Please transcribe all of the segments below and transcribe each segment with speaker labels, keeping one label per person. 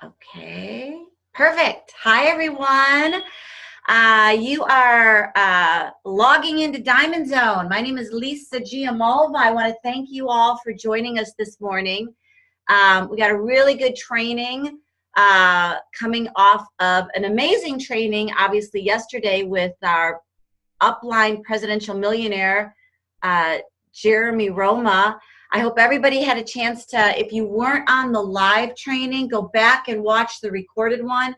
Speaker 1: Okay, perfect. Hi, everyone. You are logging into Diamond Zone. My name is Lisa Giamolva. I want to thank you all for joining us this morning. We got a really good training coming off of an amazing training, obviously, yesterday with our upline presidential millionaire, Jeremy Roma. I hope everybody had a chance to, if you weren't on the live training, go back and watch the recorded one.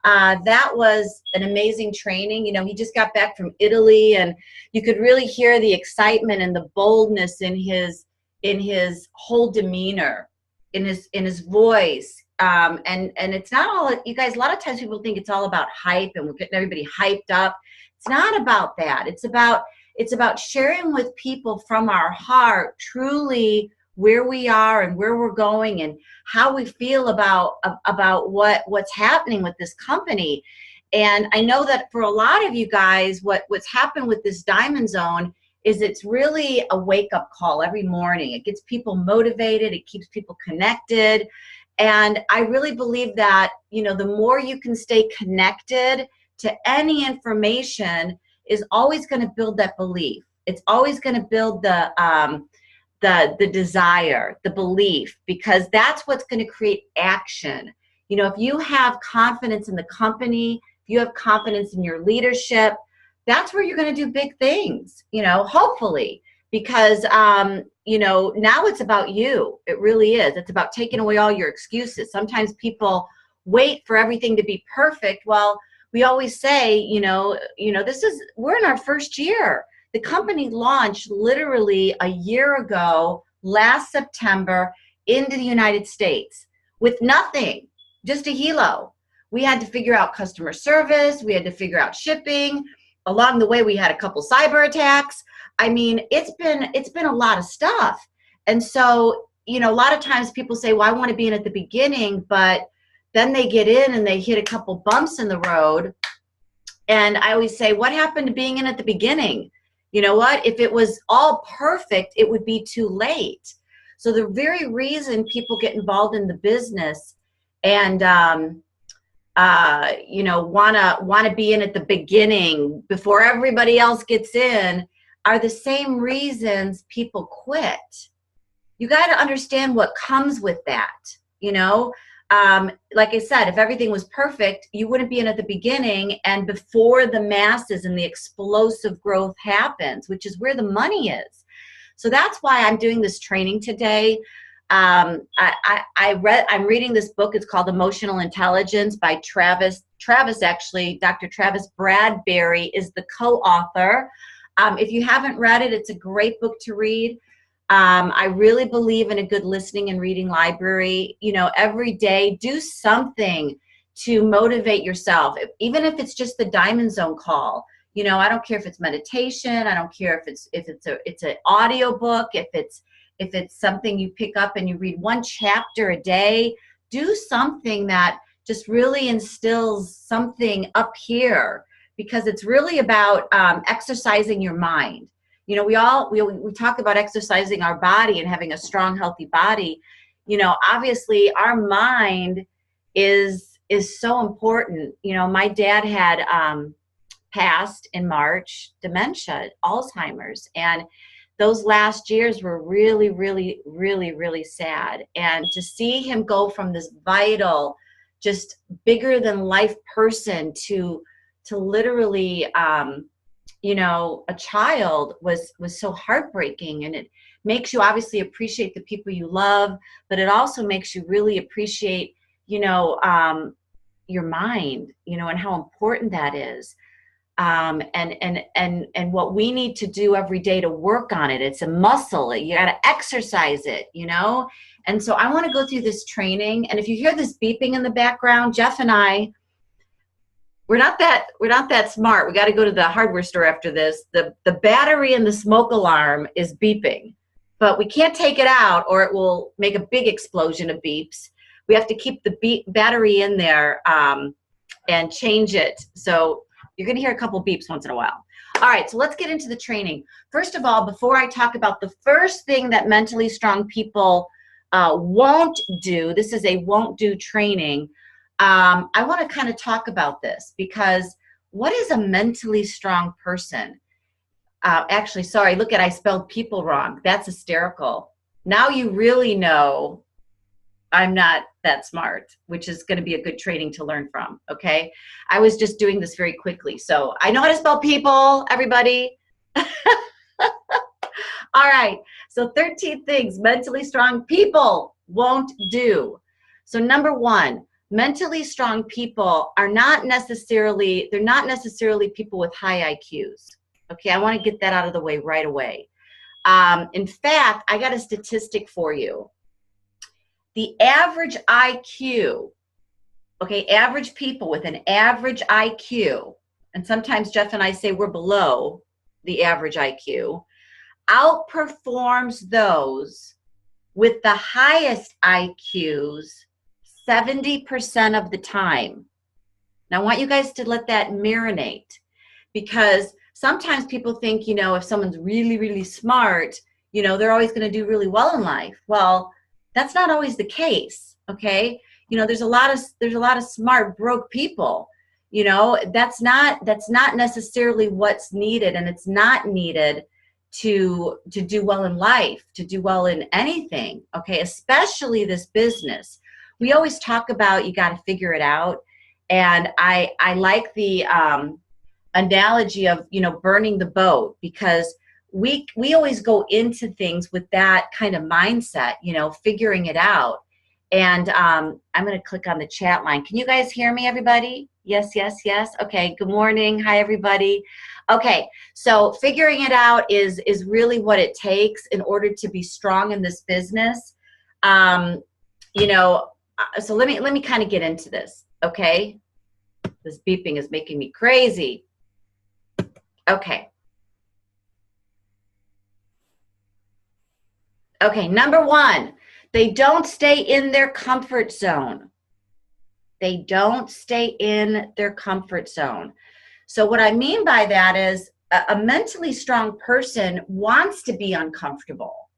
Speaker 1: That was an amazing training. You know, he just got back from Italy, and you could really hear the excitement and the boldness in his whole demeanor, in his voice. And it's not all, you guys, a lot of times people think it's all about hype and we're getting everybody hyped up. It's not about that. It's about sharing with people from our heart truly where we are and where we're going and how we feel about what's happening with this company. And I know that for a lot of you guys, what's happened with this Diamond Zone is it's really a wake-up call every morning. It gets people motivated, it keeps people connected. And I really believe that, you know, the more you can stay connected to any information is always going to build that belief. It's always going to build the desire, the belief, because that's what's going to create action. You know, if you have confidence in the company, if you have confidence in your leadership, that's where you're going to do big things, you know, hopefully, because, you know, now it's about you. It really is. It's about taking away all your excuses. Sometimes people wait for everything to be perfect. Well, we always say, we're in our first year. The company launched literally a year ago, last September, into the United States with nothing, just a helo. We had to figure out customer service. We had to figure out shipping. Along the way, we had a couple cyber attacks. I mean, it's been a lot of stuff. And so, you know, a lot of times people say, well, I want to be in at the beginning, but then they get in and they hit a couple bumps in the road. And I always say, what happened to being in at the beginning? You know what? If it was all perfect, it would be too late. So the very reason people get involved in the business and, you know, wanna be in at the beginning before everybody else gets in are the same reasons people quit. You got to understand what comes with that, you know? Like I said, if everything was perfect, you wouldn't be in at the beginning and before the masses and the explosive growth happens, which is where the money is. So that's why I'm doing this training today. I'm reading this book. It's called Emotional Intelligence by Travis, actually, Dr. Travis Bradberry is the co-author. If you haven't read it, it's a great book to read. I really believe in a good listening and reading library. You know, every day, do something to motivate yourself, even if it's just the Diamond Zone call. You know, I don't care if it's meditation. I don't care if it's an audio book. If it's something you pick up and you read one chapter a day. Do something that just really instills something up here, because it's really about exercising your mind. You know, we talk about exercising our body and having a strong, healthy body. You know, obviously our mind is so important. You know, my dad had passed in March, dementia, Alzheimer's, and those last years were really, really, really, really sad. And to see him go from this vital, just bigger than life person to literally, you know, a child was so heartbreaking. And it makes you obviously appreciate the people you love, but it also makes you really appreciate, you know, your mind, you know, and how important that is. And what we need to do every day to work on it. It's a muscle. You got to exercise it, you know? And so I want to go through this training. And if you hear this beeping in the background, Jeff and I, we're not that smart. We got to go to the hardware store after this. The battery in the smoke alarm is beeping, but we can't take it out or it will make a big explosion of beeps. We have to keep the battery in there and change it. So you're going to hear a couple beeps once in a while. All right, so let's get into the training. First of all, before I talk about the first thing that mentally strong people Won't do, this is a won't do training. I want to kind of talk about this because what is a mentally strong person? Actually, sorry, look at, I spelled people wrong. That's hysterical. Now you really know I'm not that smart, which is going to be a good training to learn from, okay? I was just doing this very quickly. So I know how to spell people, everybody. All right, so 13 things mentally strong people won't do. So number one, mentally strong people are not necessarily, they're not necessarily people with high IQs. Okay, I want to get that out of the way right away. In fact, I got a statistic for you. The average IQ, okay, average people with an average IQ, and sometimes Jeff and I say we're below the average IQ, outperforms those with the highest IQs 70% of the time. Now, I want you guys to let that marinate, because sometimes people think, you know, if someone's really, really smart, you know, they're always going to do really well in life. Well, that's not always the case, okay? You know, there's a lot of smart, broke people. You know, that's not necessarily what's needed, and it's not needed to do well in life, to do well in anything, okay? Especially this business. We always talk about you got to figure it out, and I like the analogy of, you know, burning the boat, because we always go into things with that kind of mindset, you know, figuring it out. And I'm going to click on the chat line. Can you guys hear me, everybody? Yes, yes, yes. Okay, good morning. Hi, everybody. Okay, so figuring it out is really what it takes in order to be strong in this business. You know, so let me kind of get into this, okay? This beeping is making me crazy. Okay. Okay, number one, they don't stay in their comfort zone. They don't stay in their comfort zone. So what I mean by that is a mentally strong person wants to be uncomfortable.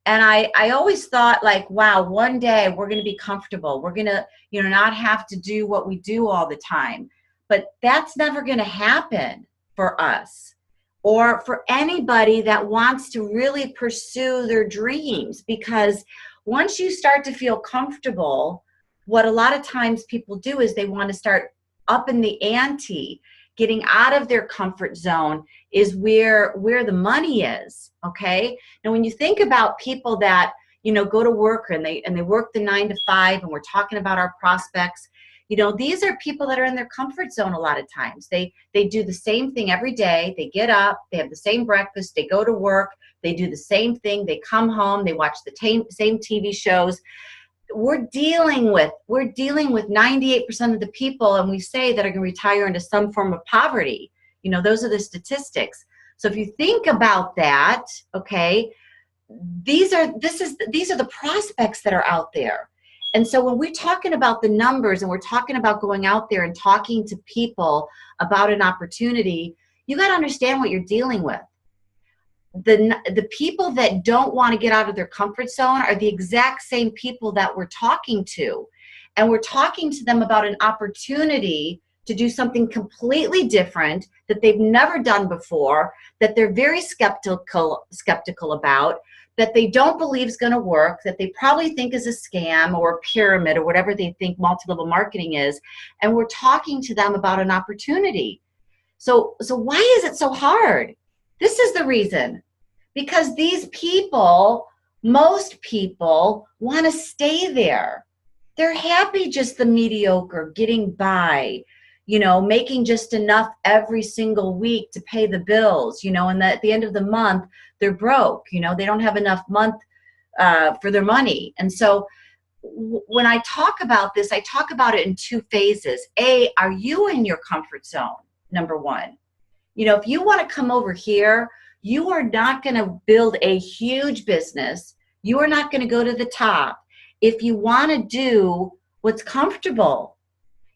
Speaker 1: And I always thought, like, wow, one day we're going to be comfortable. We're going to, you know, not have to do what we do all the time. But that's never going to happen for us, or for anybody that wants to really pursue their dreams. Because once you start to feel comfortable, what a lot of times people do is they want to start upping the ante. Getting out of their comfort zone is where the money is, okay? Now, when you think about people that, you know, go to work and they work the 9 to 5, and we're talking about our prospects, you know, these are people that are in their comfort zone a lot of times. They do the same thing every day. They get up, they have the same breakfast, they go to work, they do the same thing, they come home, they watch the same TV shows. We're dealing with 98% of the people, and we say, that are going to retire into some form of poverty. You know, those are the statistics. So if you think about that, okay, these are the prospects that are out there. And so when we're talking about the numbers, and we're talking about going out there and talking to people about an opportunity, you got to understand what you're dealing with. The people that don't want to get out of their comfort zone are the exact same people that we're talking to. And we're talking to them about an opportunity to do something completely different that they've never done before, that they're very skeptical about, that they don't believe is going to work, that they probably think is a scam or a pyramid or whatever they think multi-level marketing is. And we're talking to them about an opportunity. So why is it so hard? This is the reason. Because these people, most people, want to stay there. They're happy just the mediocre, getting by, you know, making just enough every single week to pay the bills, you know, and at the end of the month, they're broke, you know, they don't have enough month for their money. And so when I talk about this, I talk about it in two phases. A, are you in your comfort zone? Number one. You know, if you want to come over here, you are not going to build a huge business. You are not going to go to the top if you want to do what's comfortable.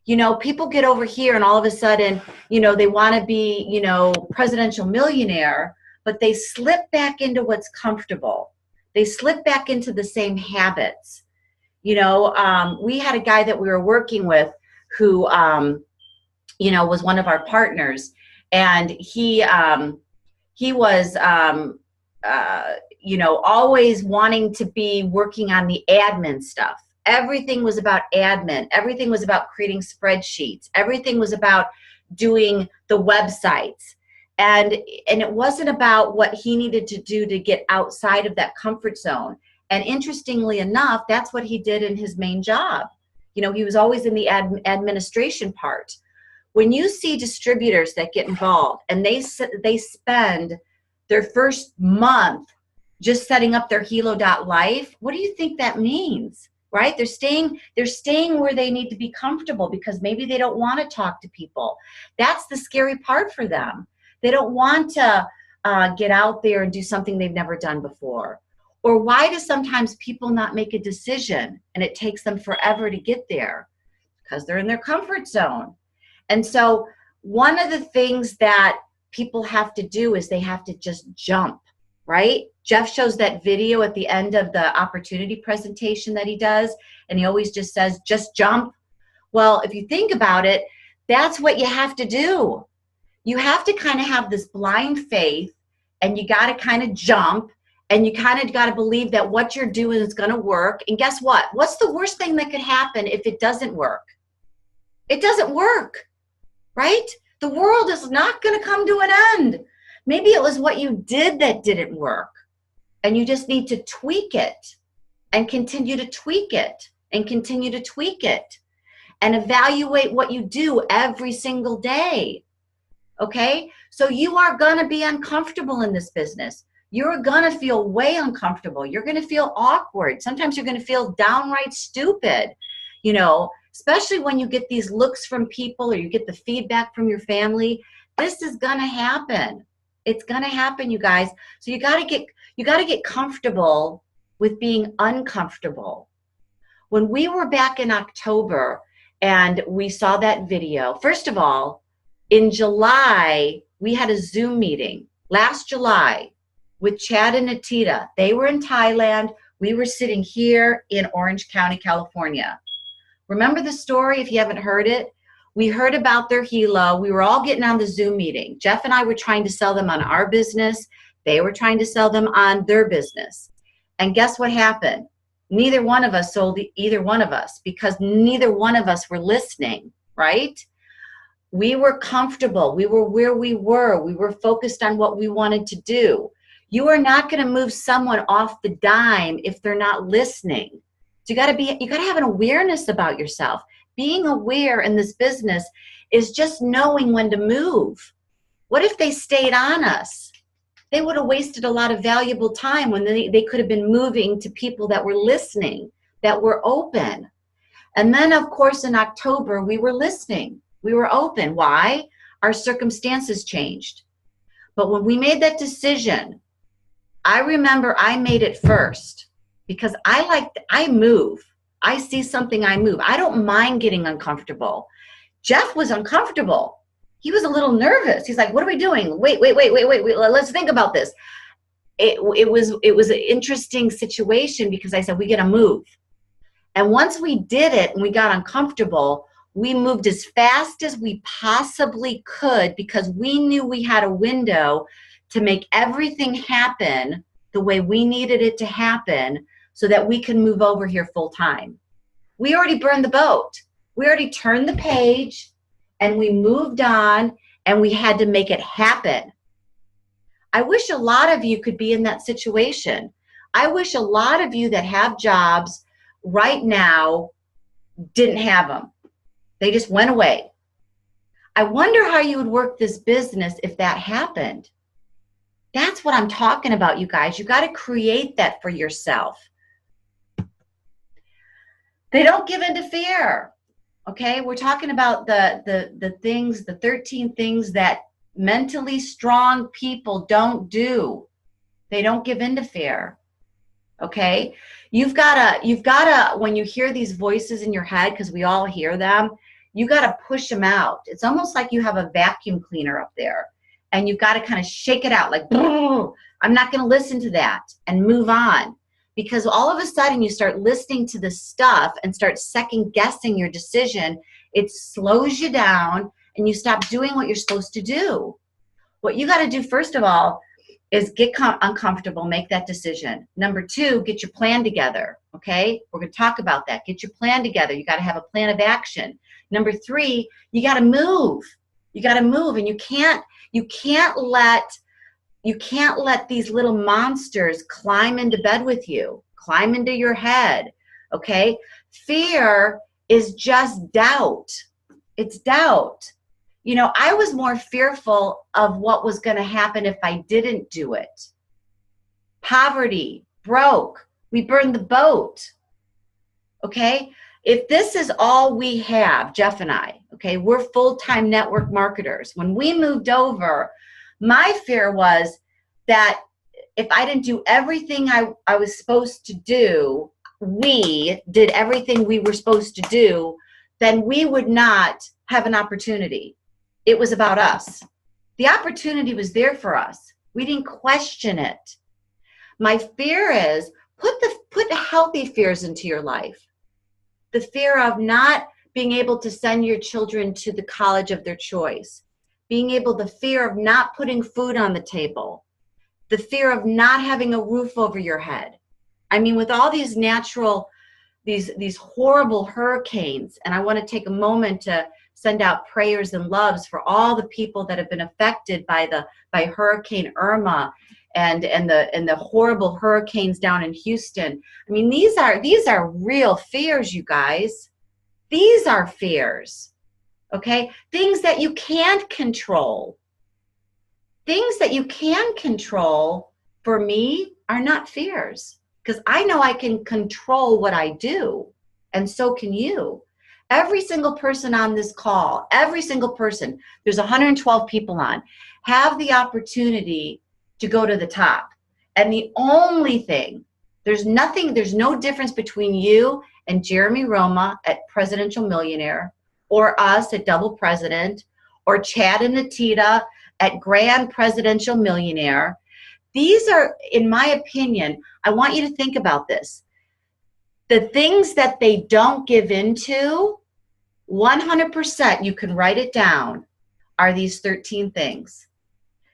Speaker 1: You know, people get over here and all of a sudden, you know, they want to be, you know, presidential millionaire, but they slip back into what's comfortable. they slip back into the same habits. You know, we had a guy that we were working with who, you know, was one of our partners, and he was, you know, always wanting to be working on the admin stuff. Everything was about admin. Everything was about creating spreadsheets. Everything was about doing the websites. And it wasn't about what he needed to do to get outside of that comfort zone. And interestingly enough, that's what he did in his main job. You know, he was always in the administration part. When you see distributors that get involved and they spend their first month just setting up their Hilo.life, what do you think that means? Right? They're staying where they need to be comfortable because maybe they don't want to talk to people. That's the scary part for them. They don't want to get out there and do something they've never done before. Or why do sometimes people not make a decision and it takes them forever to get there? Because they're in their comfort zone. And so one of the things that people have to do is they have to just jump, right? Jeff shows that video at the end of the opportunity presentation that he does, and he always just says, just jump. Well, if you think about it, that's what you have to do. You have to kind of have this blind faith, and you got to kind of jump, and you kind of got to believe that what you're doing is going to work. And guess what? What's the worst thing that could happen if it doesn't work? It doesn't work, right? The world is not going to come to an end. Maybe it was what you did that didn't work, and you just need to tweak it and continue to tweak it and continue to tweak it and evaluate what you do every single day. Okay? So you are going to be uncomfortable in this business. You're going to feel way uncomfortable. You're going to feel awkward. Sometimes you're going to feel downright stupid, you know, especially when you get these looks from people or you get the feedback from your family. This is going to happen. It's going to happen, you guys. So you got to get comfortable with being uncomfortable. When we were back in October and we saw that video, first of all, in July, we had a Zoom meeting last July with Chad and Natita. They were in Thailand. We were sitting here in Orange County, California. Remember the story if you haven't heard it? We heard about their Hilo. We were all getting on the Zoom meeting. Jeff and I were trying to sell them on our business. They were trying to sell them on their business. And guess what happened? Neither one of us sold either one of us because neither one of us were listening, right? We were comfortable. We were where we were. We were focused on what we wanted to do. You are not going to move someone off the dime if they're not listening. So you got to have an awareness about yourself. Being aware in this business is just knowing when to move. What if they stayed on us? They would have wasted a lot of valuable time when they could have been moving to people that were listening, that were open. And then, of course, in October, we were listening. We were open. Why? Our circumstances changed. But when we made that decision, I remember I made it first because I move. I see something, I move. I don't mind getting uncomfortable. Jeff was uncomfortable. He was a little nervous. He's like, what are we doing? Wait. Let's think about this. It was an interesting situation because I said, we got to move. And once we did it and we got uncomfortable, we moved as fast as we possibly could because we knew we had a window to make everything happen the way we needed it to happen so that we can move over here full time. We already burned the boat. We already turned the page and we moved on and we had to make it happen. I wish a lot of you could be in that situation. I wish a lot of you that have jobs right now didn't have them. They just went away. I wonder how you would work this business if that happened. That's what I'm talking about, you guys. You got to create that for yourself. They don't give in to fear. Okay, we're talking about the things, the 13 things that mentally strong people don't do. They don't give in to fear. Okay, you've gotta when you hear these voices in your head, because we all hear them, you gotta push them out. It's almost like you have a vacuum cleaner up there, and you've got to kind of shake it out, like, I'm not going to listen to that, and move on. because all of a sudden you start listening to this stuff and start second guessing your decision. It slows you down and you stop doing what you're supposed to do. What you got to do, first of all, is get uncomfortable, make that decision. Number two, get your plan together, okay? We're going to talk about that. Get your plan together. You got to have a plan of action. Number three, you got to move. You got to move, and you can't let these little monsters climb into bed with you, climb into your head, okay? Fear is just doubt. It's doubt. You know, I was more fearful of what was going to happen if I didn't do it. Poverty, broke, we burned the boat, okay? If this is all we have, Jeff and I, okay, we're full-time network marketers. When we moved over, my fear was that if I didn't do everything I was supposed to do, we did everything we were supposed to do, then we would not have an opportunity. It was about us. The opportunity was there for us. We didn't question it. My fear is put healthy fears into your life. The fear of not being able to send your children to the college of their choice. The fear of not putting food on the table. The fear of not having a roof over your head. I mean, with all these these horrible hurricanes, and I want to take a moment to send out prayers and loves for all the people that have been affected by Hurricane Irma and the horrible hurricanes down in Houston. I mean, these are real fears, you guys. These are fears, okay? Things that you can't control. Things that you can control, for me, are not fears, because I know I can control what I do, and so can you. Every single person on this call, every single person, there's 112 people on, have the opportunity to go to the top. And the only thing, there's no difference between you and Jeremy Roma at Presidential Millionaire, or us at Double President, or Chad and Natita at Grand Presidential Millionaire. These are, in my opinion, I want you to think about this. The things that they don't give into, 100%, you can write it down, are these 13 things.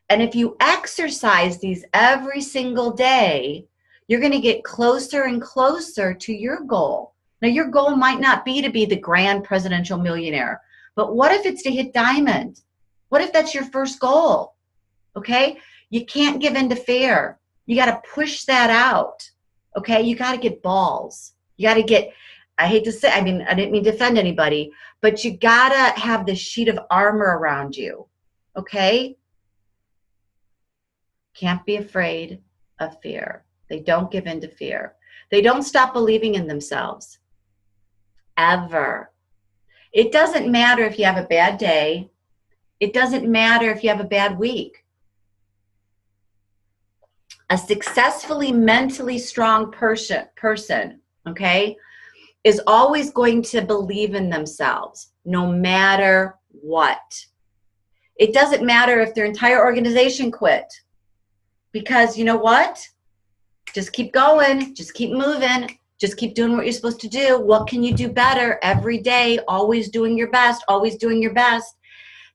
Speaker 1: And if you exercise these every single day, you're going to get closer and closer to your goal. Now, your goal might not be to be the Grand Presidential Millionaire, but what if it's to hit diamond? What if that's your first goal? Okay? You can't give in to fear. You got to push that out. Okay? You got to get balls. You got to get, I hate to say, I mean, I didn't mean to offend anybody, but you got to have this sheet of armor around you. Okay? Can't be afraid of fear. They don't give in to fear. They don't stop believing in themselves. Ever. It doesn't matter if you have a bad day. It doesn't matter if you have a bad week. A successfully mentally strong person, okay, is always going to believe in themselves, no matter what. It doesn't matter if their entire organization quit, because you know what? Just keep going, just keep moving, just keep doing what you're supposed to do. What can you do better every day? Always doing your best, always doing your best.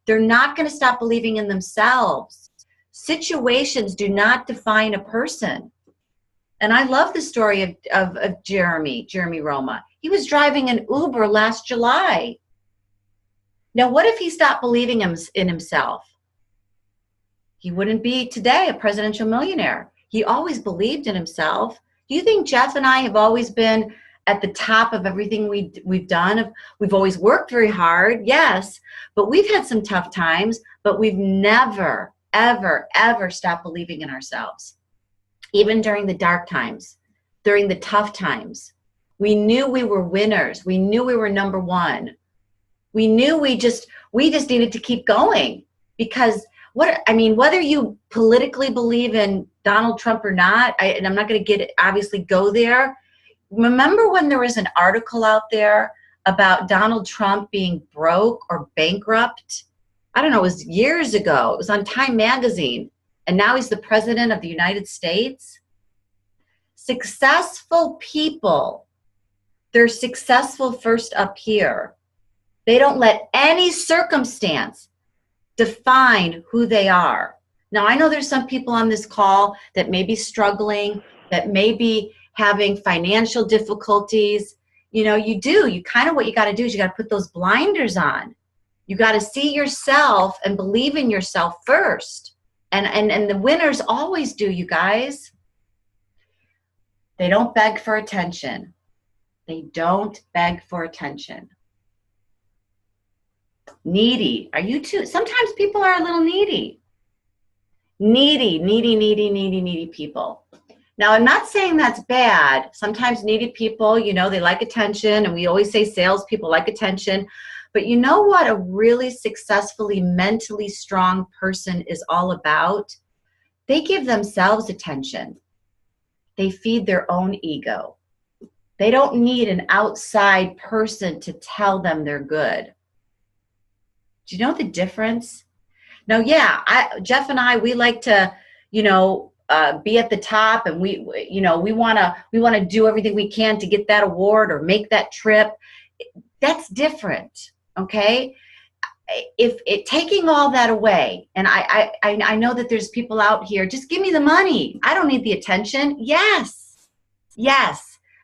Speaker 1: They're not going to stop believing in themselves. Situations do not define a person. And I love the story of Jeremy Roma. He was driving an Uber last July. Now, what if he stopped believing in himself? He wouldn't be today a presidential millionaire. He always believed in himself. Do you think Jeff and I have always been at the top of everything we've done? We've always worked very hard, yes, but we've had some tough times, but we've never, ever, ever stopped believing in ourselves. Even during the dark times, during the tough times, we knew we were winners. We knew we were number one. We knew we just needed to keep going, because whether you politically believe in Donald Trump or not, and I'm not going to obviously go there. Remember when there was an article out there about Donald Trump being broke or bankrupt? I don't know, it was years ago. It was on Time magazine. And now he's the president of the United States. Successful people, they're successful first up here. They don't let any circumstance define who they are. Now, I know there's some people on this call that may be struggling, that may be having financial difficulties. You know, you kind of, what you got to do is you got to put those blinders on. You got to see yourself and believe in yourself first. And the winners always do, you guys. They don't beg for attention. They don't beg for attention. Needy. Are you too? Sometimes people are a little needy. Needy people. Now, I'm not saying that's bad. Sometimes needy people, you know, they like attention, and we always say salespeople like attention. But you know what a really successfully mentally strong person is all about? They give themselves attention. They feed their own ego. They don't need an outside person to tell them they're good. Do you know the difference? Now, yeah, Jeff and I, we like to, you know, be at the top, and we want to do everything we can to get that award or make that trip. That's different, okay? If taking all that away, and I know that there's people out here, just give me the money. I don't need the attention. Yes.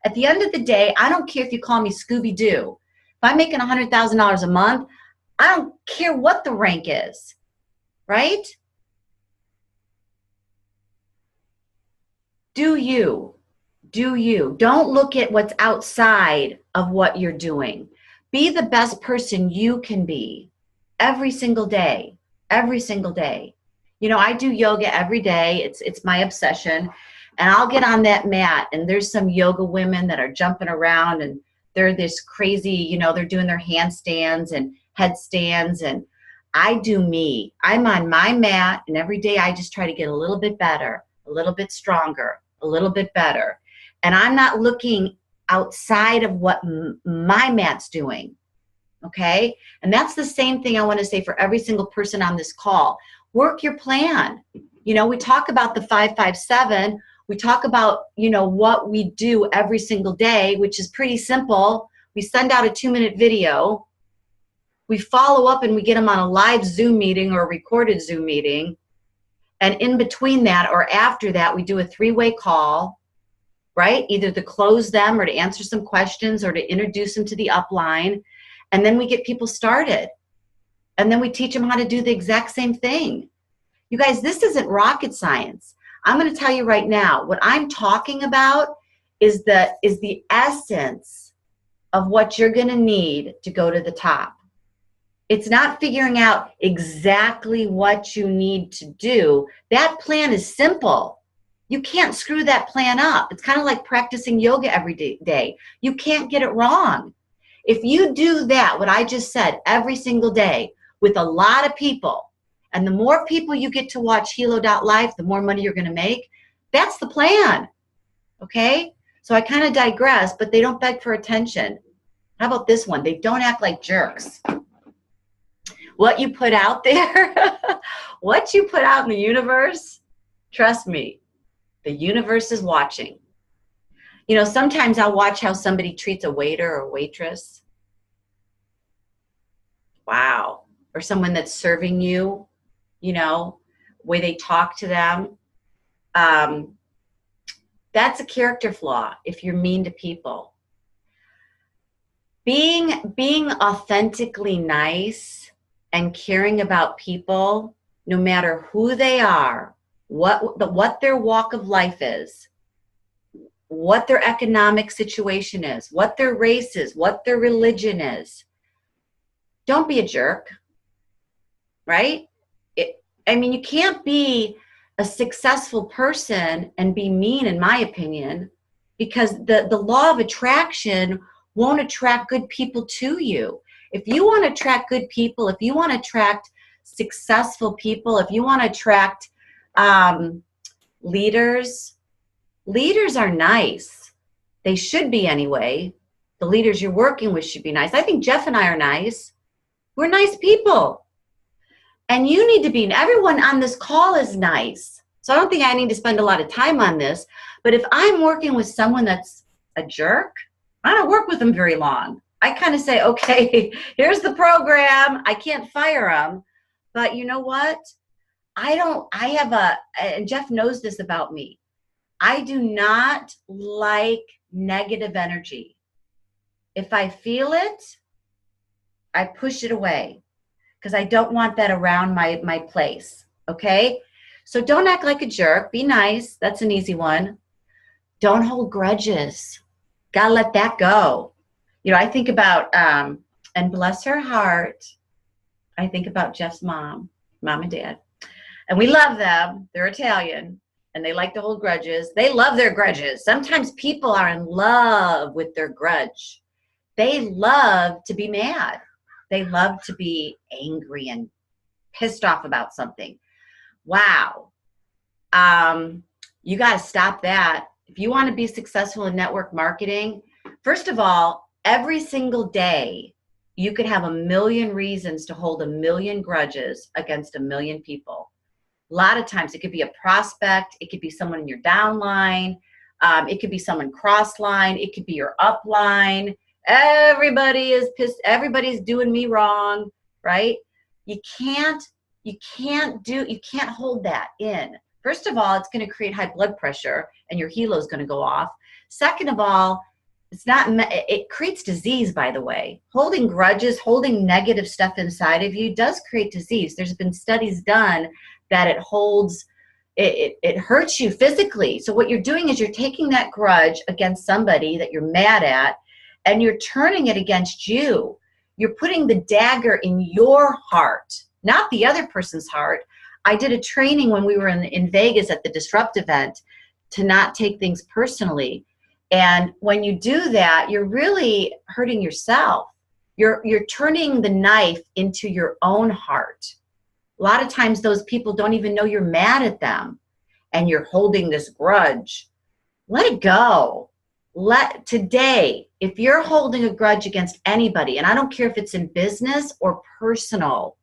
Speaker 1: At the end of the day, I don't care if you call me Scooby-Doo. If I'm making $100,000 a month, I don't care what the rank is, right? Do you. Don't look at what's outside of what you're doing. Be the best person you can be every single day. You know, I do yoga every day. It's my obsession. And I'll get on that mat, and there's some yoga women that are jumping around, and they're this crazy, you know, they're doing their handstands and headstands, and I do me. I'm on my mat, and every day I just try to get a little bit better, a little bit stronger, a little bit better. And I'm not looking outside of what my mat's doing, okay? And that's the same thing I want to say for every single person on this call. Work your plan. You know, we talk about the 5-5-7. We talk about, you know, what we do every single day, which is pretty simple. We send out a 2-minute video. We follow up, and we get them on a live Zoom meeting or a recorded Zoom meeting. And in between that or after that, we do a 3-way call, right? Either to close them or to answer some questions or to introduce them to the upline. And then we get people started. And then we teach them how to do the exact same thing. You guys, this isn't rocket science. I'm going to tell you right now, what I'm talking about is the essence of what you're going to need to go to the top. It's not figuring out exactly what you need to do. That plan is simple. You can't screw that plan up. It's kind of like practicing yoga every day. You can't get it wrong. If you do that, what I just said, every single day with a lot of people, and the more people you get to watch Hilo.life, the more money you're going to make. That's the plan, okay? So I kind of digress, but they don't beg for attention. How about this one? They don't act like jerks. What you put out there, what you put out in the universe, trust me, the universe is watching. You know, sometimes I'll watch how somebody treats a waiter or waitress. Wow. Or someone that's serving you, you know, way they talk to them. That's a character flaw if you're mean to people. Being authentically nice and caring about people, no matter who they are, what their walk of life is, what their economic situation is, what their race is, what their religion is. Don't be a jerk, right? I mean, you can't be a successful person and be mean, in my opinion, because the law of attraction won't attract good people to you. If you want to attract good people, if you want to attract successful people, if you want to attract leaders are nice. They should be anyway. The leaders you're working with should be nice. I think Jeff and I are nice. We're nice people. And you need to be, everyone on this call is nice. So I don't think I need to spend a lot of time on this. But if I'm working with someone that's a jerk, I don't work with them very long. I kind of say, okay, here's the program. I can't fire them. But you know what? And Jeff knows this about me. I do not like negative energy. If I feel it, I push it away because I don't want that around my place. Okay? So don't act like a jerk. Be nice. That's an easy one. Don't hold grudges. Gotta let that go. You know, I think about, and bless her heart, I think about Jeff's mom and dad. And we love them. They're Italian and they like to hold grudges. They love their grudges. Sometimes people are in love with their grudge. They love to be mad. They love to be angry and pissed off about something. Wow. You got to stop that. If you want to be successful in network marketing, first of all, every single day, you could have 1,000,000 reasons to hold 1,000,000 grudges against 1,000,000 people. A lot of times it could be a prospect. It could be someone in your downline. It could be someone cross line. It could be your upline. Everybody is pissed. Everybody's doing me wrong, right? You can't hold that in. First of all, it's going to create high blood pressure and your helo is going to go off. Second of all, it creates disease, by the way. Holding grudges, holding negative stuff inside of you does create disease. There's been studies done that it hurts you physically. So what you're doing is you're taking that grudge against somebody that you're mad at and you're turning it against you. You're putting the dagger in your heart, not the other person's heart. I did a training when we were in Vegas at the Disrupt event to not take things personally. And when you do that, you're really hurting yourself. You're turning the knife into your own heart. A lot of times those people don't even know you're mad at them and you're holding this grudge. Let it go. Today, if you're holding a grudge against anybody, and I don't care if it's in business or personal,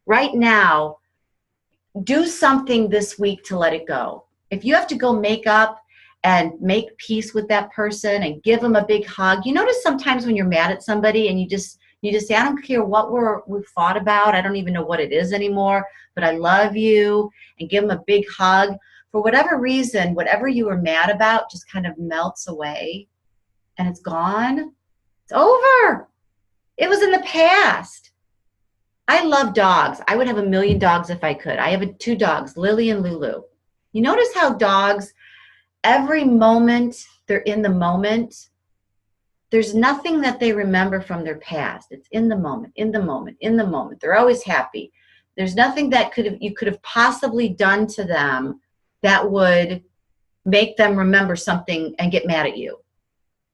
Speaker 1: right now, do something this week to let it go. If you have to go make up and make peace with that person and give them a big hug. You notice sometimes when you're mad at somebody and you just say, I don't care what we've fought about. I don't even know what it is anymore, but I love you, and give them a big hug. For whatever reason, whatever you were mad about just kind of melts away and it's gone. It's over. It was in the past. I love dogs. I would have 1,000,000 dogs if I could. I have 2 dogs, Lily and Lulu. You notice how dogs, every moment they're in the moment, there's nothing that they remember from their past. It's in the moment, in the moment, in the moment. They're always happy. There's nothing that you could have possibly done to them that would make them remember something and get mad at you.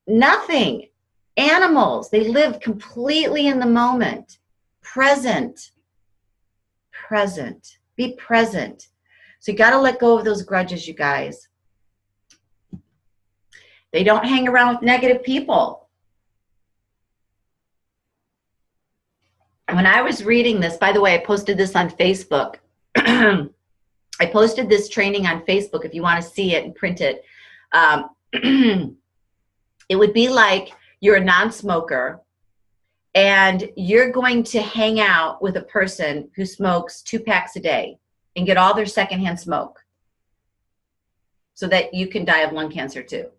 Speaker 1: Nothing. Animals, they live completely in the moment. Present. Be present. So you got to let go of those grudges, you guys. They don't hang around with negative people. When I was reading this, by the way, I posted this on Facebook. I posted this training on Facebook if you want to see it and print it. It would be like you're a non-smoker and you're going to hang out with a person who smokes 2 packs a day and get all their secondhand smoke so that you can die of lung cancer too.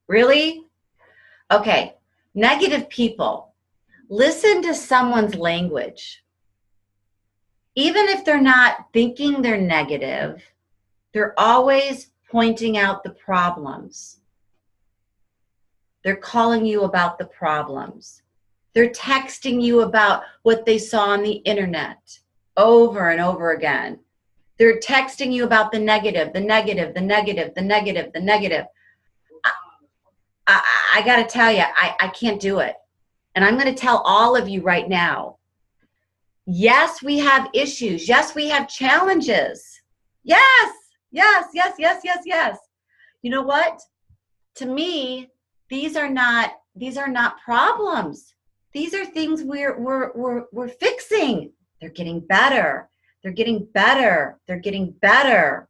Speaker 1: Really? Okay. Negative people. Listen to someone's language. Even if they're not thinking they're negative, they're always pointing out the problems. They're calling you about the problems. They're texting you about what they saw on the internet over and over again. They're texting you about the negative, the negative, the negative, the negative, the negative. I got to tell you, I can't do it. And I'm going to tell all of you right now, yes, we have issues. Yes, we have challenges. Yes. You know what? To me, these are not problems. These are things we're fixing. They're getting better. They're getting better. They're getting better.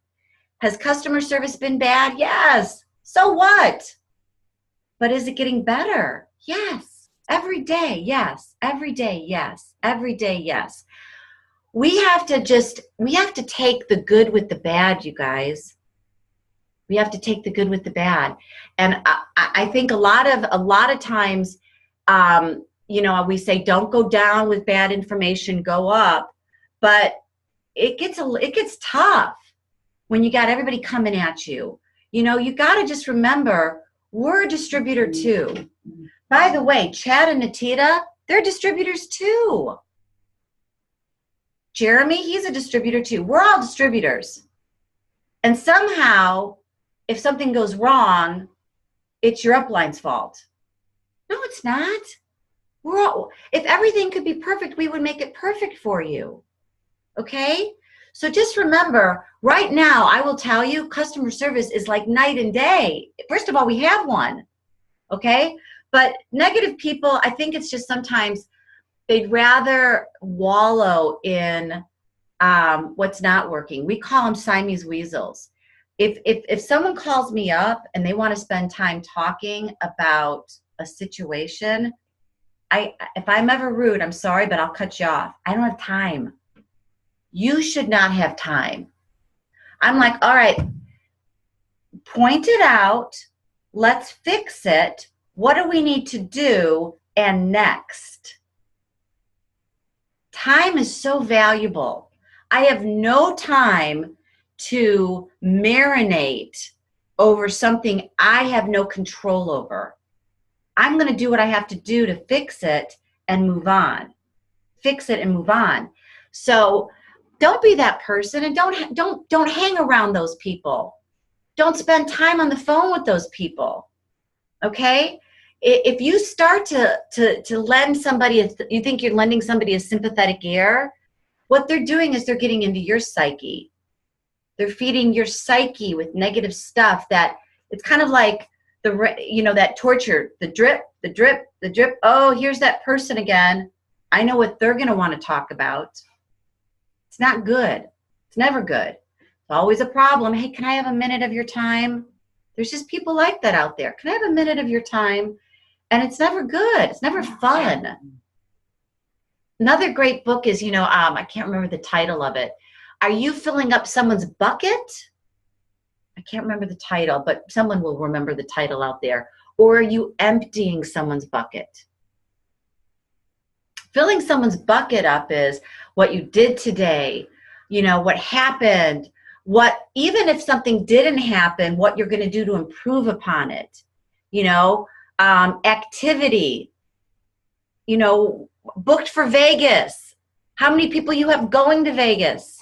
Speaker 1: Has customer service been bad? Yes. So what? But is it getting better? Yes. Every day, yes. Every day, yes. Every day, yes. We have to take the good with the bad, you guys. We have to take the good with the bad. And I think a lot of times, we say, don't go down with bad information, go up. But it gets tough when you got everybody coming at you. You got to just remember, we're a distributor too. By the way, Chad and Natita, they're distributors too. Jeremy, he's a distributor too. We're all distributors. And somehow, if something goes wrong, it's your upline's fault. No, it's not. If everything could be perfect, we would make it perfect for you. Okay? So just remember, right now, I will tell you, customer service is like night and day. First of all, we have one. Okay? But negative people, I think it's just sometimes they'd rather wallow in what's not working. We call them Siamese weasels. If someone calls me up and they want to spend time talking about a situation, if I'm ever rude, I'm sorry, but I'll cut you off. I don't have time. You should not have time. I'm like, all right, point it out. Let's fix it. What do we need to do? And next. Time is so valuable. I have no time to marinate over something I have no control over. I'm going to do what I have to do to fix it and move on. Fix it and move on. So don't be that person, and don't hang around those people. Don't spend time on the phone with those people. Okay? If you start to lend somebody, you think you're lending somebody a sympathetic ear, what they're doing is they're getting into your psyche. They're feeding your psyche with negative stuff that it's kind of like that torture, the drip, the drip, the drip. Oh, here's that person again. I know what they're going to want to talk about. It's not good. It's never good. It's always a problem. Hey, can I have a minute of your time? There's just people like that out there. Can I have a minute of your time? And it's never good. It's never fun. Another great book is, I can't remember the title of it. Are you filling up someone's bucket? I can't remember the title, but someone will remember the title out there. Or are you emptying someone's bucket? Filling someone's bucket up is what you did today, what happened, even if something didn't happen, what you're going to do to improve upon it, activity, booked for Vegas, how many people you have going to Vegas,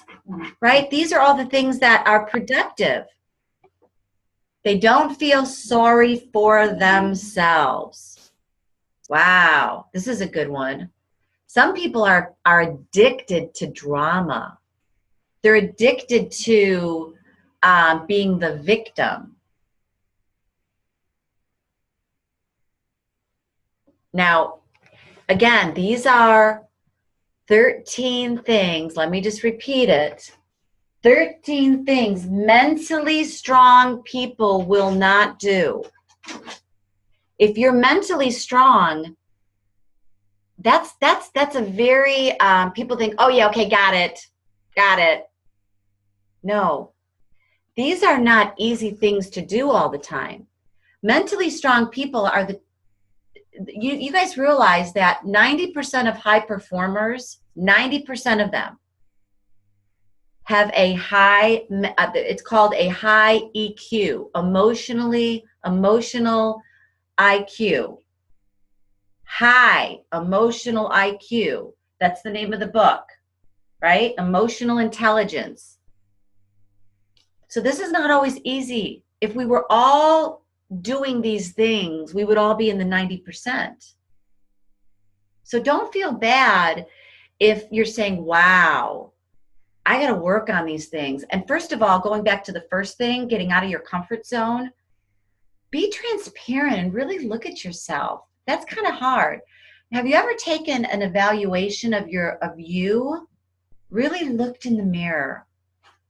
Speaker 1: right? These are all the things that are productive. They don't feel sorry for themselves. Wow, this is a good one. Some people are addicted to drama. They're addicted to being the victim. Now, again, these are 13 things. Let me just repeat it. 13 things mentally strong people will not do. If you're mentally strong, that's a very, people think, oh yeah, okay, got it. No, these are not easy things to do all the time. Mentally strong people are you guys realize that 90% of high performers, 90% of them have a high, it's called a high EQ, emotional IQ. High emotional IQ. That's the name of the book, right? Emotional intelligence. So this is not always easy. If we were all doing these things, we would all be in the 90%. So don't feel bad if you're saying, wow, I got to work on these things. And first of all, going back to the first thing, getting out of your comfort zone, be transparent and really look at yourself. That's kind of hard. Have you ever taken an evaluation of you? really looked in the mirror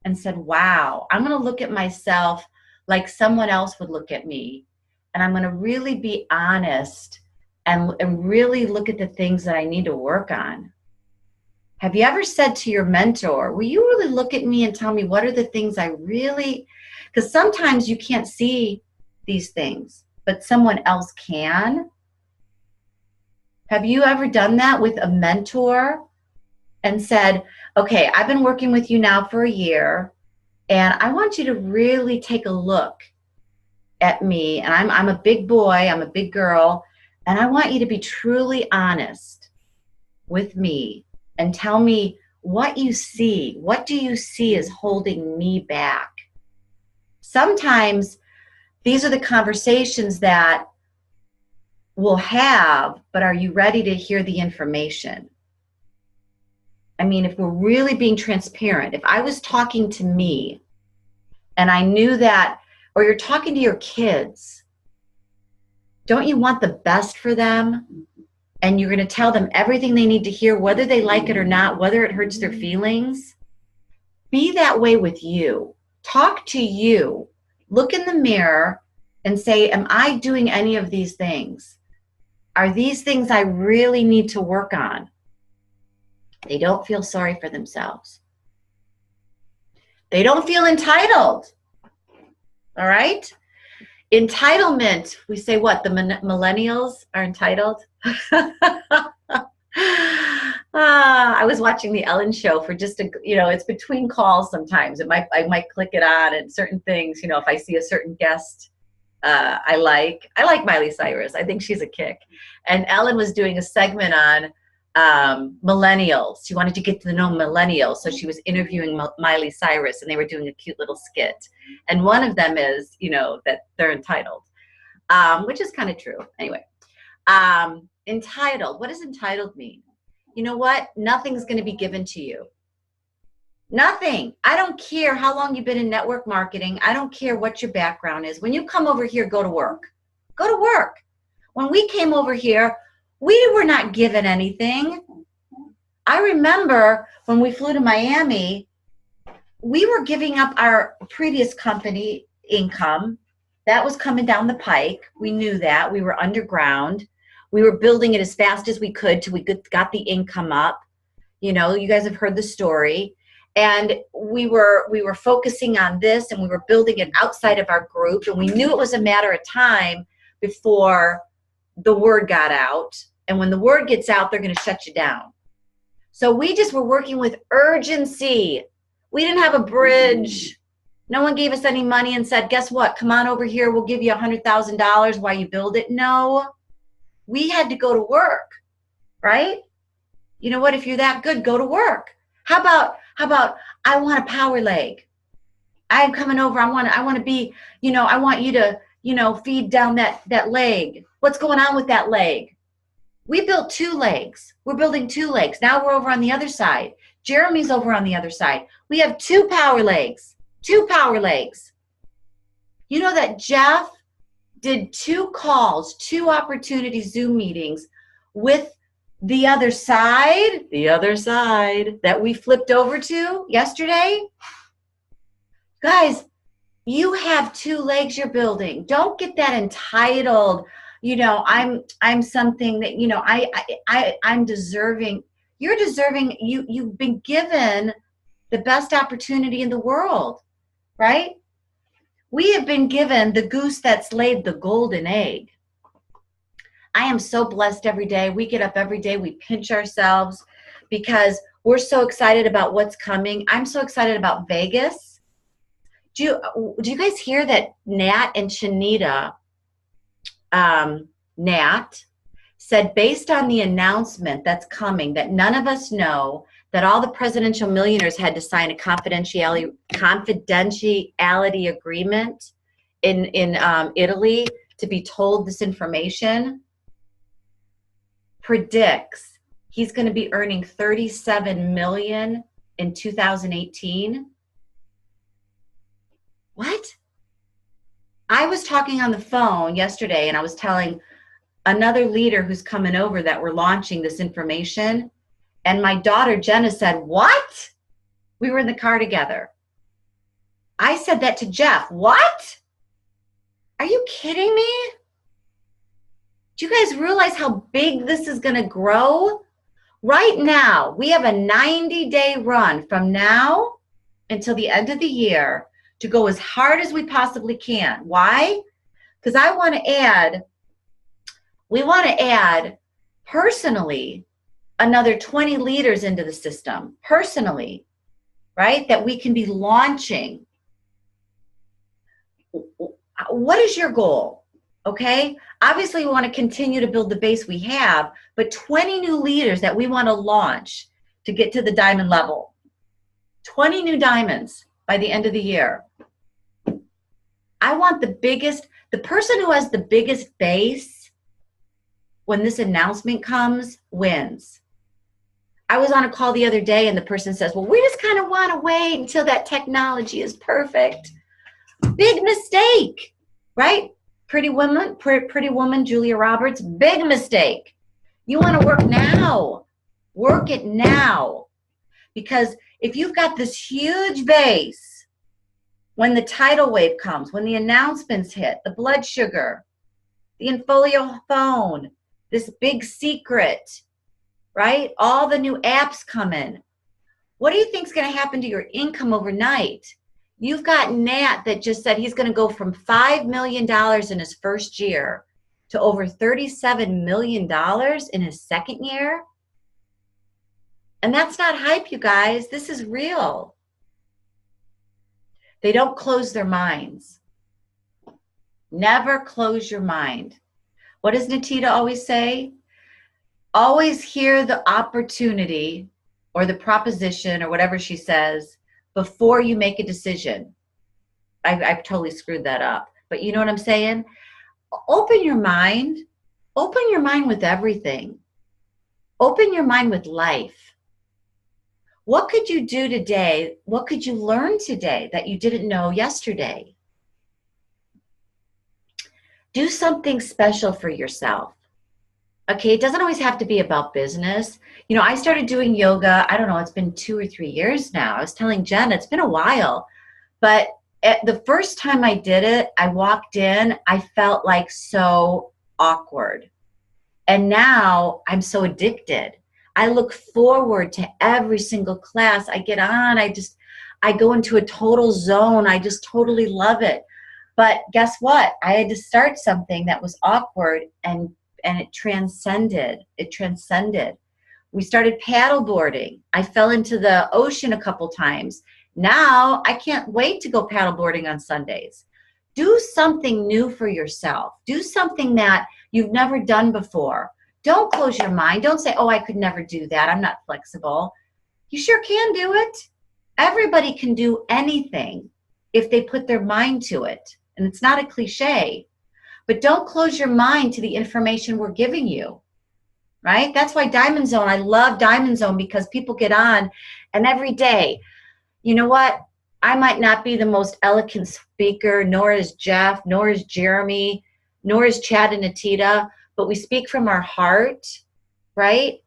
Speaker 1: and said, wow, I'm going to look at myself like someone else would look at me. And I'm going to really be honest and really look at the things that I need to work on. Have you ever said to your mentor, will you really look at me and tell me what are the things I really, because sometimes you can't see these things, but someone else can. Have you ever done that with a mentor and said, okay, I've been working with you now for a year, and I want you to really take a look at me, and I'm a big boy, I'm a big girl, and I want you to be truly honest with me and tell me what you see. What do you see is holding me back? Sometimes these are the conversations that we'll have, but are you ready to hear the information? I mean, if we're really being transparent, if I was talking to me and I knew that, or you're talking to your kids, don't you want the best for them? And you're going to tell them everything they need to hear, whether they like it or not, whether it hurts their feelings. Be that way with you. Talk to you. Look in the mirror and say, am I doing any of these things? Are these things I really need to work on? They don't feel sorry for themselves. They don't feel entitled. All right? Entitlement, we say what? The millennials are entitled? I was watching the Ellen show for just it's between calls sometimes. I might click it on, and certain things, if I see a certain guest I like Miley Cyrus. I think she's a kick. And Ellen was doing a segment on millennials. She wanted to get to know millennials, so she was interviewing Miley Cyrus, and they were doing a cute little skit. And one of them is, that they're entitled, which is kind of true. Anyway, entitled. What does entitled mean? You know what? Nothing's going to be given to you. Nothing. I don't care how long you've been in network marketing. I don't care what your background is. When you come over here, go to work. Go to work. When we came over here, we were not given anything. I remember when we flew to Miami, we were giving up our previous company income. That was coming down the pike. We knew that. We were underground. We were building it as fast as we could till we got the income up. You guys have heard the story. And we were focusing on this, and we were building it outside of our group. And we knew it was a matter of time before the word got out. And when the word gets out, they're going to shut you down. So we just were working with urgency. We didn't have a bridge. No one gave us any money and said, guess what? Come on over here. We'll give you $100,000 while you build it. No, we had to go to work, right? You know what? If you're that good, go to work. How about I want a power leg. I'm coming over. I want to be, I want you to, feed down that leg. What's going on with that leg? We built 2 legs. We're building 2 legs. Now we're over on the other side. Jeremy's over on the other side. We have 2 power legs. 2 power legs. You know that Jeff did 2 calls, 2 opportunity Zoom meetings with the other side that we flipped over to yesterday? Guys, you have 2 legs you're building. Don't get that entitled. I'm something that, I'm deserving. You're deserving. You've been given the best opportunity in the world, right? We have been given the goose that's laid the golden egg. I am so blessed every day. We get up every day. We pinch ourselves because we're so excited about what's coming. I'm so excited about Vegas. Do you guys hear that Nat and Shanita, Nat said, based on the announcement that's coming, that none of us know, that all the presidential millionaires had to sign a confidentiality agreement in Italy to be told this information, predicts he's going to be earning $37 million in 2018. What? I was talking on the phone yesterday, and I was telling another leader who's coming over that we're launching this information, And my daughter, Jenna, said, what? We were in the car together. I said that to Jeff. What? Are you kidding me? Do you guys realize how big this is going to grow? Right now, we have a 90-day run from now until the end of the year to go as hard as we possibly can. Why? Because we want to add personally another 20 leaders into the system, personally, right? That we can be launching. What is your goal? Okay. Obviously, we want to continue to build the base we have, but 20 new leaders that we want to launch to get to the diamond level. 20 new diamonds by the end of the year. I want the person who has the biggest base when this announcement comes wins. I was on a call the other day and the person says, well, we just kind of want to wait until that technology is perfect. Big mistake, right? Pretty woman, Julia Roberts, big mistake. You want to work now. Work it now. Because if you've got this huge base, when the tidal wave comes, when the announcements hit, the blood sugar, the Infolio phone, this big secret, right? All the new apps come in. What do you think is going to happen to your income overnight? You've got Nat that just said he's going to go from $5 million in his first year to over $37 million in his second year. And that's not hype, you guys. This is real. They don't close their minds. Never close your mind. What does Natita always say? Always hear the opportunity or the proposition or whatever she says before you make a decision. I've totally screwed that up. But you know what I'm saying? Open your mind. Open your mind with everything. Open your mind with life. What could you do today? What could you learn today that you didn't know yesterday? Do something special for yourself. Okay, it doesn't always have to be about business. You know, I started doing yoga, I don't know, it's been 2 or 3 years now. I was telling Jen, it's been a while. But the first time I did it, I walked in, I felt like so awkward. And now I'm so addicted. I look forward to every single class I get on. I go into a total zone. I just totally love it. But guess what? I had to start something that was awkward and it transcended. It transcended. We started paddleboarding. I fell into the ocean a couple times. Now I can't wait to go paddleboarding on Sundays. Do something new for yourself. Do something that you've never done before. Don't close your mind. Don't say, oh, I could never do that. I'm not flexible. You sure can do it. Everybody can do anything if they put their mind to it. And it's not a cliche. But don't close your mind to the information we're giving you, right? That's why Diamond Zone, I love Diamond Zone because people get on and every day, you know what? I might not be the most eloquent speaker, nor is Jeff, nor is Jeremy, nor is Chad and Natita, but we speak from our heart, right?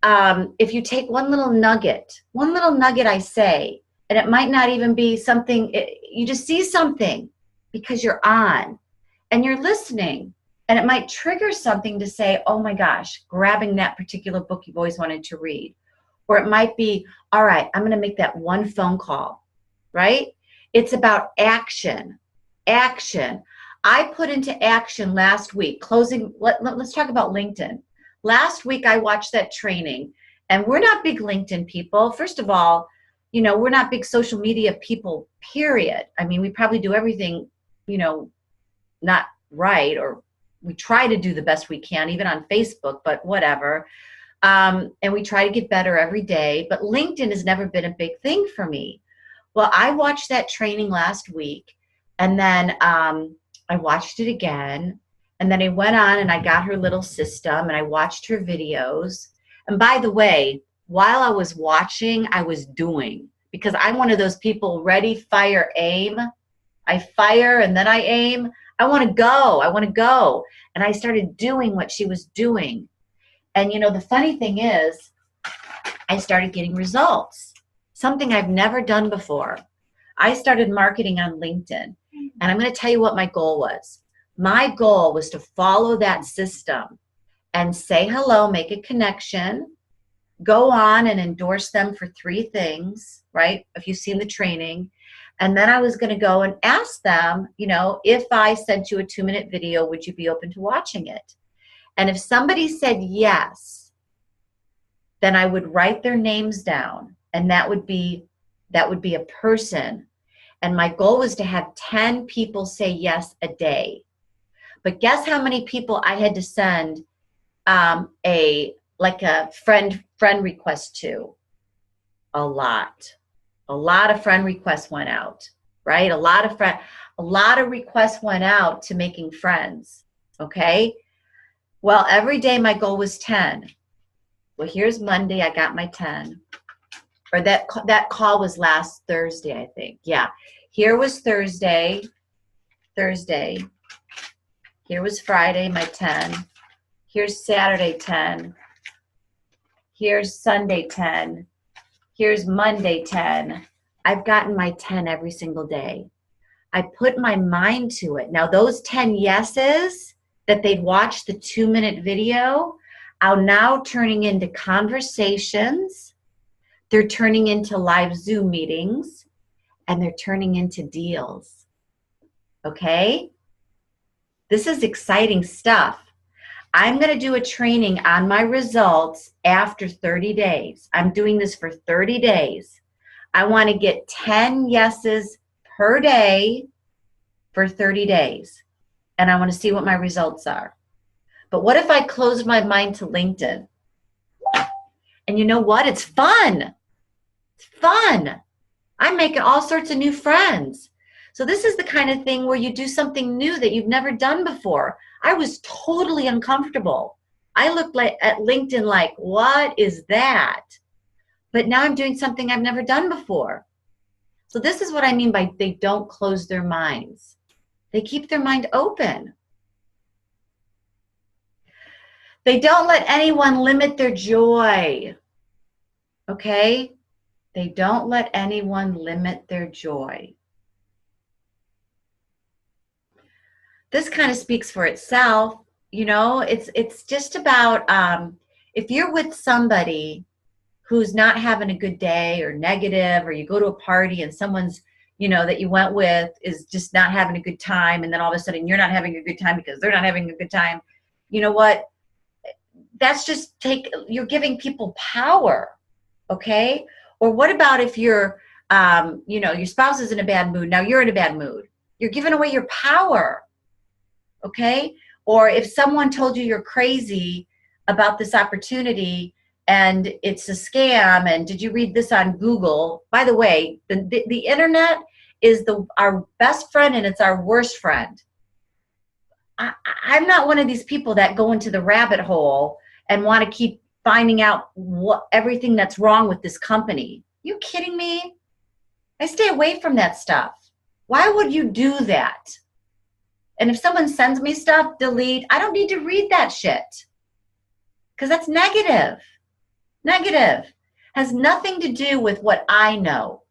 Speaker 1: If you take one little nugget I say, and it might not even be something, you just see something because you're on. And you're listening, and it might trigger something to say, oh my gosh, grabbing that particular book you've always wanted to read. Or it might be, all right, I'm going to make that one phone call, right? It's about action, action. I put into action last week, let's talk about LinkedIn. Last week, I watched that training, and we're not big LinkedIn people. First of all, you know, we're not big social media people, period. I mean, we probably do everything, you know, not right, or we try to do the best we can, even on Facebook, but whatever. And we try to get better every day. But LinkedIn has never been a big thing for me. Well, I watched that training last week, and then I watched it again. And then I went on and I got her little system and I watched her videos. And by the way, while I was watching, I was doing, because I'm one of those people, ready, fire, aim. I fire and then I aim. I want to go. I want to go. And I started doing what she was doing. And, you know, the funny thing is, I started getting results, something I've never done before. I started marketing on LinkedIn. And I'm going to tell you what my goal was. My goal was to follow that system and say hello, make a connection, go on and endorse them for 3 things, right? If you've seen the training. And then I was going to go and ask them, you know, if I sent you a 2-minute video, would you be open to watching it? And if somebody said yes, then I would write their names down, and that would be a person. And my goal was to have 10 people say yes a day. But guess how many people I had to send a friend request to? A lot of friend requests went out, right? A lot of requests went out to making friends. Okay. Well, every day my goal was 10. Well, here's Monday. I got my 10. Or that call was last Thursday, I think. Yeah. Here was Thursday. Here was Friday, my 10. Here's Saturday, 10. Here's Sunday, 10. Here's Monday, 10. I've gotten my 10 every single day. I put my mind to it. Now, those 10 yeses that they'd watch the 2-minute video are now turning into conversations. They're turning into live Zoom meetings, and they're turning into deals. Okay? This is exciting stuff. I'm going to do a training on my results after 30 days. I'm doing this for 30 days. I want to get 10 yeses per day for 30 days. And I want to see what my results are. But what if I closed my mind to LinkedIn? And you know what? It's fun. It's fun. I'm making all sorts of new friends. So this is the kind of thing where you do something new that you've never done before. I was totally uncomfortable. I looked at LinkedIn like, what is that? But now I'm doing something I've never done before. So this is what I mean by they don't close their minds. They keep their mind open. They don't let anyone limit their joy. Okay? They don't let anyone limit their joy. This kind of speaks for itself. You know, it's just about if you're with somebody who's not having a good day or negative, or you go to a party and someone's, you know, that you went with is just not having a good time, and then all of a sudden you're not having a good time because they're not having a good time. You know what? That's just you're giving people power. Okay? Or what about if you're, you know, your spouse is in a bad mood. Now you're in a bad mood. You're giving away your power. Okay? Or if someone told you you're crazy about this opportunity and it's a scam, and did you read this on Google? By the way, the internet is our best friend and it's our worst friend. I'm not one of these people that go into the rabbit hole and want to keep finding out everything that's wrong with this company. You kidding me? I stay away from that stuff. Why would you do that? And if someone sends me stuff, delete. I don't need to read that shit. Because that's negative. Negative. Has nothing to do with what I know.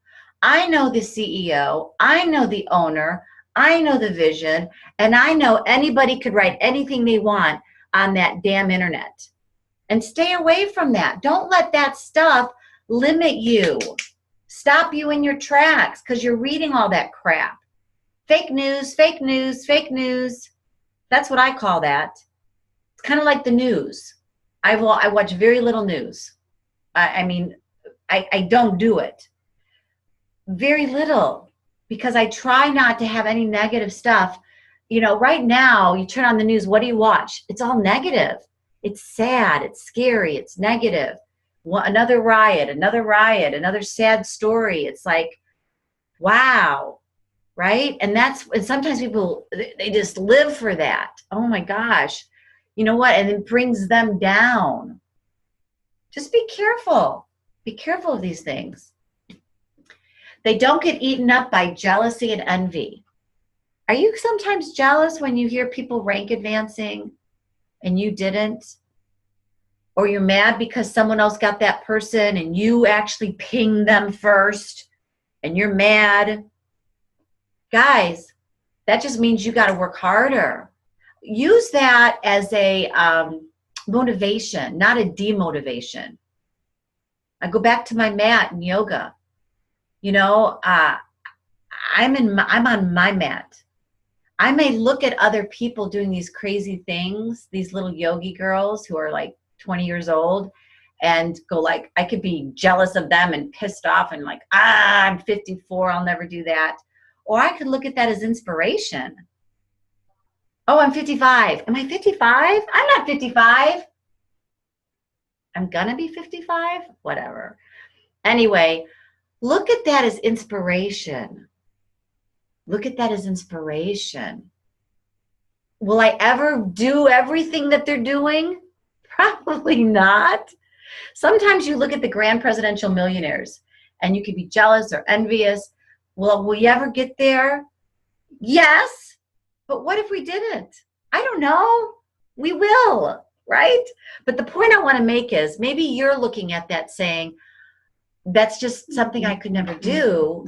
Speaker 1: I know the CEO. I know the owner. I know the vision. And I know anybody could write anything they want on that damn internet. And stay away from that. Don't let that stuff limit you. Stop you in your tracks because you're reading all that crap. Fake news, fake news, fake news. That's what I call that. It's kind of like the news. I watch very little news. I mean, I don't do it. Very little, because I try not to have any negative stuff. You know, right now, you turn on the news, what do you watch? It's all negative. It's sad, it's scary, it's negative. Another riot, another sad story. It's like, wow, right? And sometimes people, they just live for that. Oh my gosh. You know what? And it brings them down. Just be careful. Be careful of these things. They don't get eaten up by jealousy and envy. Are you sometimes jealous when you hear people rank advancing and you didn't? or you're mad because someone else got that person and you actually pinged them first and you're mad. Guys, that just means you got to work harder. Use that as a motivation, not a demotivation. I go back to my mat in yoga. You know, I'm on my mat. I may look at other people doing these crazy things, these little yogi girls who are like 20 years old, and go like, I could be jealous of them and pissed off and like, I'm 54, I'll never do that. Or I could look at that as inspiration. Oh, I'm 55. Am I 55? I'm not 55. I'm gonna be 55? Whatever. Anyway, look at that as inspiration. Look at that as inspiration. Will I ever do everything that they're doing? Probably not. Sometimes you look at the grand presidential millionaires and you can be jealous or envious. Well, will you ever get there? Yes. But what if we didn't? I don't know. We will, right? But the point I want to make is maybe you're looking at that saying, that's just something I could never do.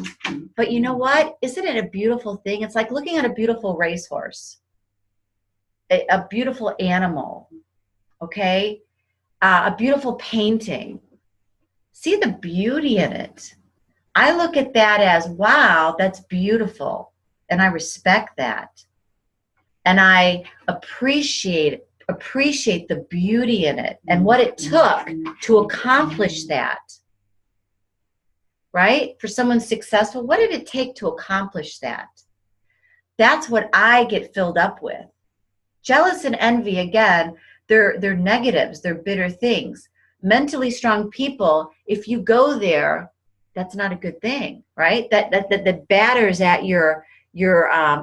Speaker 1: But you know what? Isn't it a beautiful thing? It's like looking at a beautiful racehorse, a beautiful animal, okay? A beautiful painting. See the beauty in it. I look at that as, wow, that's beautiful. And I respect that. And I appreciate the beauty in it and what it took to accomplish that. Right? For someone successful, what did it take to accomplish that? That's what I get filled up with. Jealous and envy, again, they're negatives, they're bitter things. Mentally strong people, if you go there, that's not a good thing, right? That batters at your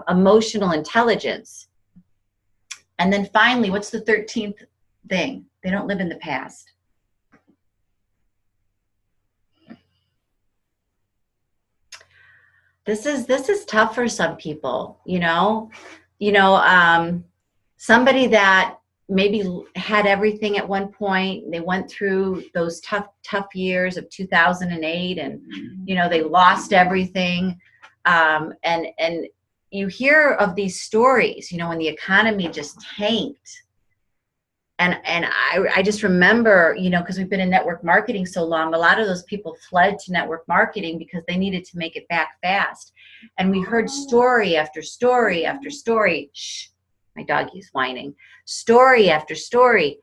Speaker 1: emotional intelligence. And then finally, what's the 13th thing? They don't live in the past. This is tough for some people, somebody that maybe had everything at one point. They went through those tough years of 2008 and, they lost everything. And you hear of these stories, when the economy just tanked. And I just remember, because we've been in network marketing so long, a lot of those people fled to network marketing because they needed to make it back fast. And we heard story after story after story. Shh, my doggy's whining. Story after story.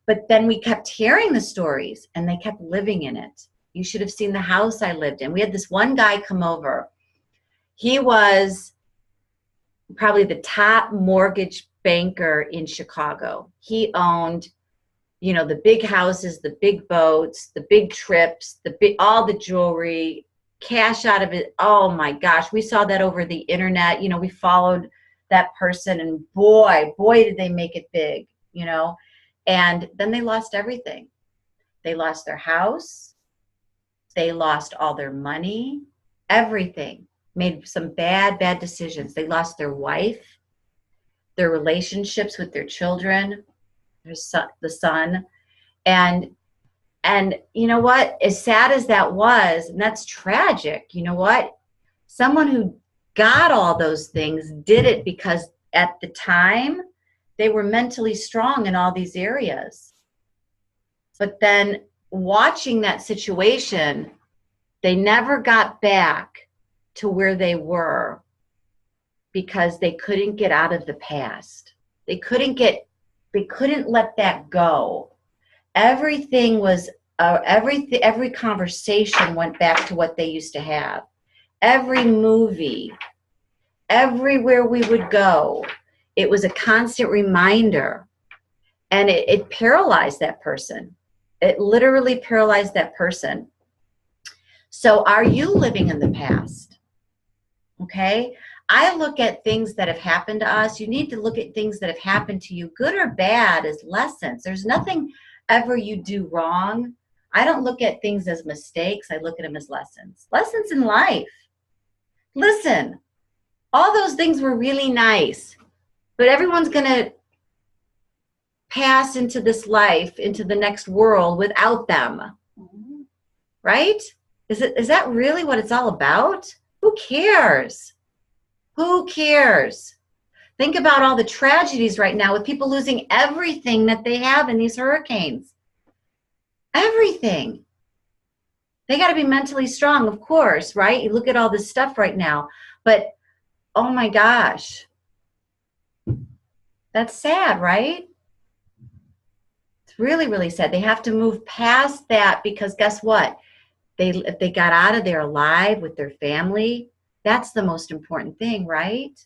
Speaker 1: But then we kept hearing the stories and they kept living in it. You should have seen the house I lived in. We had this one guy come over. He was probably the top mortgage banker in Chicago. He owned, the big houses, the big boats, the big trips, all the jewelry, cash out of it. Oh my gosh, we saw that over the internet. We followed that person, and boy did they make it big, And then they lost everything. They lost their house. They lost all their money, everything. Made some bad decisions. They lost their wife, their relationships with their children, the son. And you know what? As sad as that was, and that's tragic, you know what? Someone who got all those things did it because at the time they were mentally strong in all these areas. But then watching that situation, they never got back to where they were because they couldn't get out of the past. They couldn't let that go. Everything was, every conversation went back to what they used to have. Every movie, everywhere we would go, it was a constant reminder. And it paralyzed that person. It literally paralyzed that person. So are you living in the past? Okay? I look at things that have happened to us. You need to look at things that have happened to you, good or bad, as lessons. There's nothing ever you do wrong. I don't look at things as mistakes. I look at them as lessons. Lessons in life. Listen, all those things were really nice, but everyone's going to pass into this life, into the next world without them. Right? Is that really what it's all about? Who cares? Who cares? Think about all the tragedies right now with people losing everything that they have in these hurricanes. Everything. They got to be mentally strong, of course, right? You look at all this stuff right now, but oh my gosh, that's sad, right? It's really, really sad. They have to move past that because guess what? If they got out of there alive with their family, that's the most important thing, right?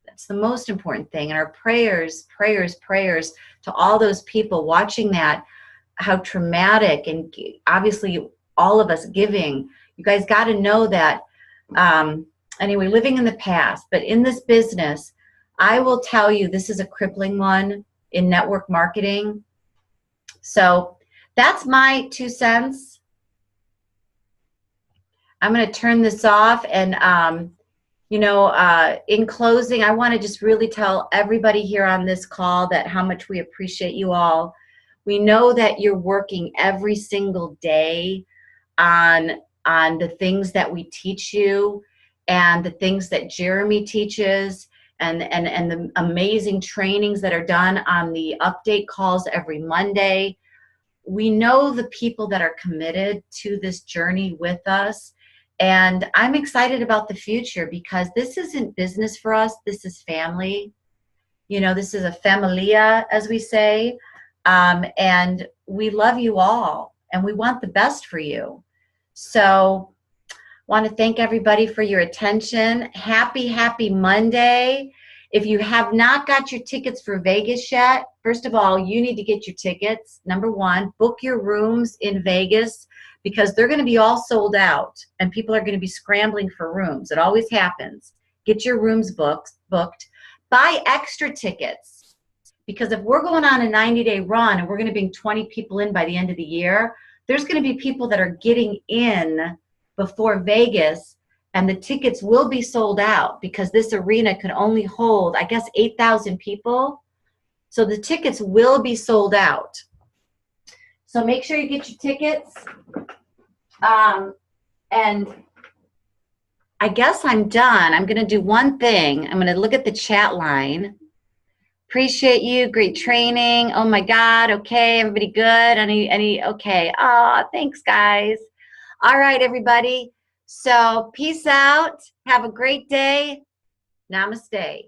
Speaker 1: That's the most important thing. And our prayers, prayers, prayers to all those people watching that, how traumatic, and obviously all of us giving. You guys got to know that, anyway, living in the past, but in this business, I will tell you this is a crippling one in network marketing. So that's my 2 cents. I'm going to turn this off, and in closing, I want to just really tell everybody here on this call that how much we appreciate you all. We know that you're working every single day on the things that we teach you and the things that Jeremy teaches and the amazing trainings that are done on the update calls every Monday. We know the people that are committed to this journey with us. And I'm excited about the future because this isn't business for us. This is family. This is a familia, as we say. And we love you all and we want the best for you. So want to thank everybody for your attention. Happy Monday. If you have not got your tickets for Vegas yet, first of all, you need to get your tickets. Number one, book your rooms in Vegas, because they're going to be all sold out and people are going to be scrambling for rooms. It always happens. Get your rooms booked. Buy extra tickets, because if we're going on a 90-day run and we're going to bring 20 people in by the end of the year, there's going to be people that are getting in before Vegas, and the tickets will be sold out because this arena can only hold, I guess, 8,000 people. So the tickets will be sold out. So make sure you get your tickets. And I guess I'm done. I'm going to do one thing. I'm going to look at the chat line. Appreciate you. Great training. Oh my God. Okay. Everybody good? Okay. Oh, thanks guys. All right, everybody. So peace out. Have a great day. Namaste.